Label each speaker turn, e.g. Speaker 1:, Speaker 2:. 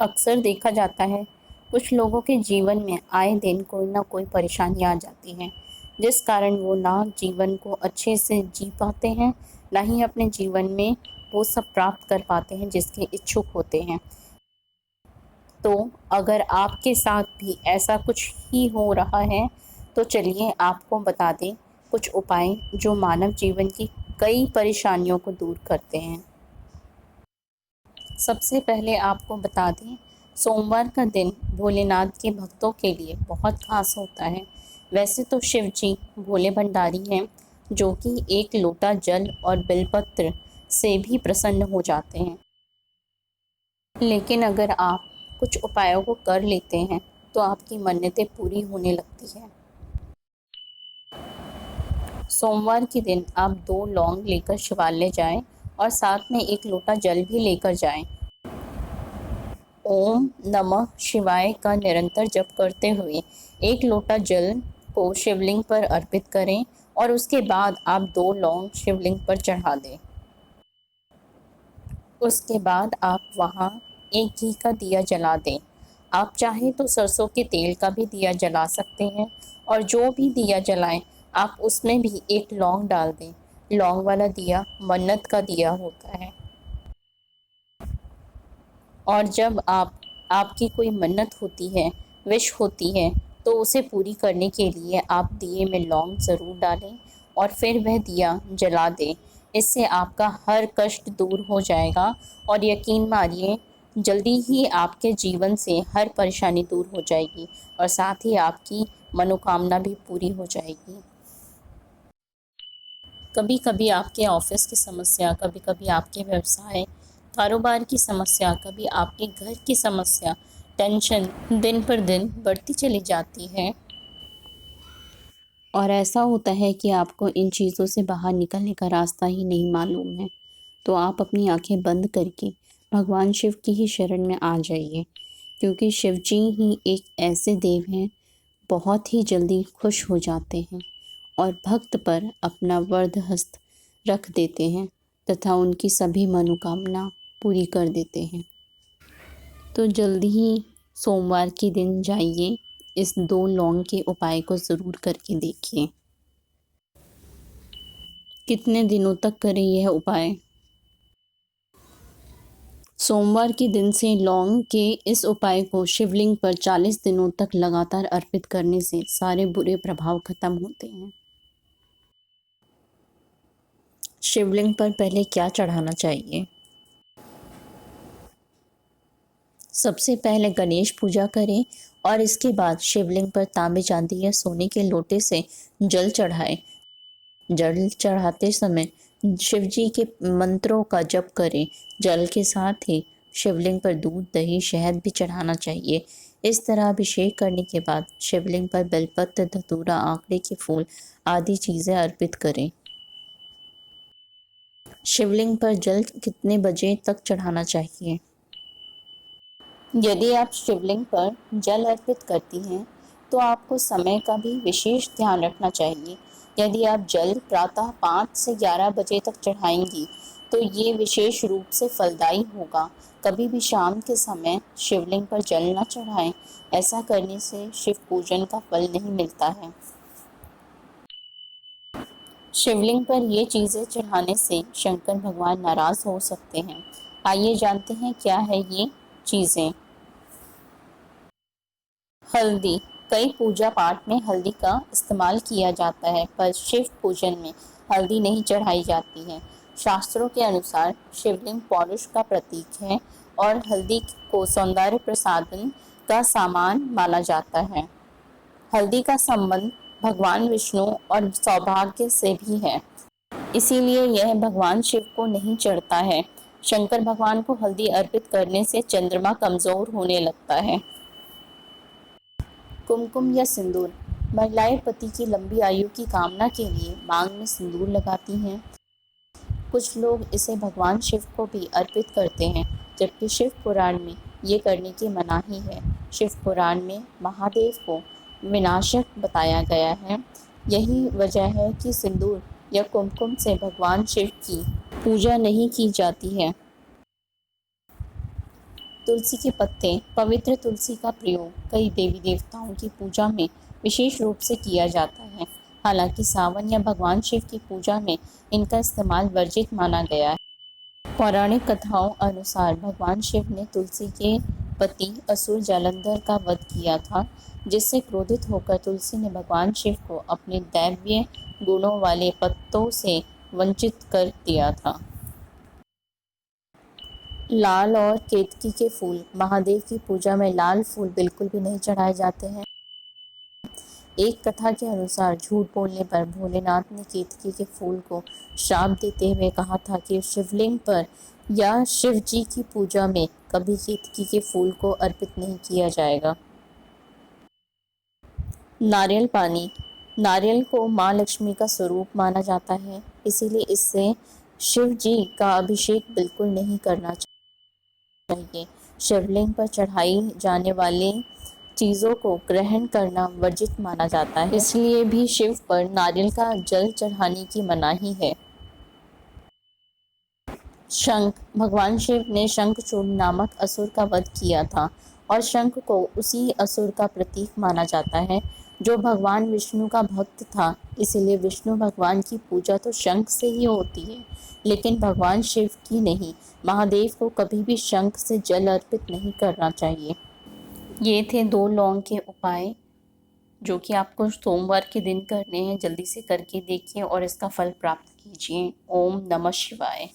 Speaker 1: अक्सर देखा जाता है कुछ लोगों के जीवन में आए दिन कोई ना कोई परेशानी आ जाती है, जिस कारण वो ना जीवन को अच्छे से जी पाते हैं, ना ही अपने जीवन में वो सब प्राप्त कर पाते हैं जिसके इच्छुक होते हैं। तो अगर आपके साथ भी ऐसा कुछ ही हो रहा है, तो चलिए आपको बता दें कुछ उपाय जो मानव जीवन की कई परेशानियों को दूर करते हैं। सबसे पहले आपको बता दें, सोमवार का दिन भोलेनाथ के भक्तों के लिए बहुत खास होता है। वैसे तो शिव जी भोले भंडारी हैं, जो कि एक लोटा जल और बिलपत्र से भी प्रसन्न हो जाते हैं। लेकिन अगर आप कुछ उपायों को कर लेते हैं तो आपकी मन्नतें पूरी होने लगती हैं। सोमवार के दिन आप 2 लौंग लेकर शिवालय जाएं और साथ में 1 लोटा जल भी लेकर जाएं। ओम नमः शिवाय का निरंतर जप करते हुए 1 लोटा जल को शिवलिंग पर अर्पित करें और उसके बाद आप 2 लौंग शिवलिंग पर चढ़ा दें। उसके बाद आप वहाँ एक घी का दिया जला दें। आप चाहें तो सरसों के तेल का भी दिया जला सकते हैं और जो भी दिया जलाएं आप उसमें भी 1 लौंग डाल दें। लौंग वाला दिया मन्नत का दिया होता है। और जब आपकी कोई मन्नत होती है, विश होती है, तो उसे पूरी करने के लिए आप दिए में लौंग ज़रूर डालें और फिर वह दिया जला दें। इससे आपका हर कष्ट दूर हो जाएगा और यकीन मानिए जल्दी ही आपके जीवन से हर परेशानी दूर हो जाएगी और साथ ही आपकी मनोकामना भी पूरी हो जाएगी। कभी कभी आपके ऑफिस की समस्या, कभी कभी आपके व्यवसाय कारोबार की समस्या, कभी आपके घर की समस्या, टेंशन दिन पर दिन बढ़ती चली जाती है और ऐसा होता है कि आपको इन चीज़ों से बाहर निकलने का रास्ता ही नहीं मालूम है। तो आप अपनी आंखें बंद करके भगवान शिव की ही शरण में आ जाइए, क्योंकि शिव जी ही एक ऐसे देव हैं, बहुत ही जल्दी खुश हो जाते हैं और भक्त पर अपना वरद हस्त रख देते हैं तथा उनकी सभी मनोकामना पूरी कर देते हैं। तो जल्दी ही सोमवार के दिन जाइए, इस 2 लौंग के उपाय को ज़रूर करके देखिए। कितने दिनों तक करें यह उपाय? सोमवार के दिन से लौंग के इस उपाय को शिवलिंग पर 40 दिनों तक लगातार अर्पित करने से सारे बुरे प्रभाव खत्म होते हैं। शिवलिंग पर पहले क्या चढ़ाना चाहिए? सबसे पहले गणेश पूजा करें और इसके बाद शिवलिंग पर तांबे, चांदी या सोने के लोटे से जल चढ़ाएं। जल चढ़ाते समय शिव जी के मंत्रों का जप करें। जल के साथ ही शिवलिंग पर दूध, दही, शहद भी चढ़ाना चाहिए। इस तरह अभिषेक करने के बाद शिवलिंग पर बेलपत्र, धतूरा, आंवले के फूल आदि चीज़ें अर्पित करें। शिवलिंग पर जल कितने बजे तक चढ़ाना चाहिए? यदि आप शिवलिंग पर जल अर्पित करती हैं तो आपको समय का भी विशेष ध्यान रखना चाहिए। यदि आप जल प्रातः 5 से 11 बजे तक चढ़ाएंगी तो ये विशेष रूप से फलदायी होगा। कभी भी शाम के समय शिवलिंग पर जल न चढ़ाएं। ऐसा करने से शिव पूजन का फल नहीं मिलता है। शिवलिंग पर ये चीज़ें चढ़ाने से शंकर भगवान नाराज़ हो सकते हैं। आइए जानते हैं क्या है ये चीज़ें। हल्दी। कई पूजा पाठ में हल्दी का इस्तेमाल किया जाता है, पर शिव पूजन में हल्दी नहीं चढ़ाई जाती है। शास्त्रों के अनुसार शिवलिंग पौरुष का प्रतीक है और हल्दी को सौंदर्य प्रसाधन का सामान माना जाता है। हल्दी का संबंध भगवान विष्णु और सौभाग्य से भी है, इसीलिए यह भगवान शिव को नहीं चढ़ता है। शंकर भगवान को हल्दी अर्पित करने से चंद्रमा कमजोर होने लगता है। कुमकुम या सिंदूर। महिलाएं पति की लंबी आयु की कामना के लिए मांग में सिंदूर लगाती हैं। कुछ लोग इसे भगवान शिव को भी अर्पित करते हैं, जबकि शिव पुराण में ये करने की मनाही है। शिव पुराण में महादेव को विनाशक बताया गया है। यही वजह है कि सिंदूर या कुमकुम से भगवान शिव की पूजा नहीं की जाती है। तुलसी के पत्ते, पवित्र तुलसी का प्रयोग कई देवी देवताओं की पूजा में विशेष रूप से किया जाता है। हालांकि सावन या भगवान शिव की पूजा में इनका इस्तेमाल वर्जित माना गया है। पौराणिक कथाओं अनुसार भगवान शिव ने तुलसी के पति असुर जालंधर का वध किया था, जिससे क्रोधित होकर तुलसी ने भगवान शिव को अपने दैवीय गुणों वाले पत्तों से वंचित कर दिया था। लाल और केतकी के फूल। महादेव की पूजा में लाल फूल बिल्कुल भी नहीं चढ़ाए जाते हैं। एक कथा के अनुसार झूठ बोलने पर भोलेनाथ ने केतकी के फूल को श्राप देते हुए कहा था कि शिवलिंग पर या शिव जी की पूजा में कभी केतकी के फूल को अर्पित नहीं किया जाएगा। नारियल पानी। नारियल को माँ लक्ष्मी का स्वरूप माना जाता है, इसीलिए इससे शिव जी का अभिषेक बिल्कुल नहीं करना चाहिए। शिवलिंग पर चढ़ाई जाने वाली चीज़ों को ग्रहण करना वर्जित माना जाता है, इसलिए भी शिव पर नारियल का जल चढ़ाने की मनाही है। शंख। भगवान शिव ने शंखचूड़ नामक असुर का वध किया था और शंख को उसी असुर का प्रतीक माना जाता है जो भगवान विष्णु का भक्त था। इसलिए विष्णु भगवान की पूजा तो शंख से ही होती है, लेकिन भगवान शिव की नहीं। महादेव को कभी भी शंख से जल अर्पित नहीं करना चाहिए। ये थे 2 लौंग के उपाय जो कि आपको सोमवार के दिन करने हैं। जल्दी से करके देखिए और इसका फल प्राप्त कीजिए। ओम नमः शिवाय।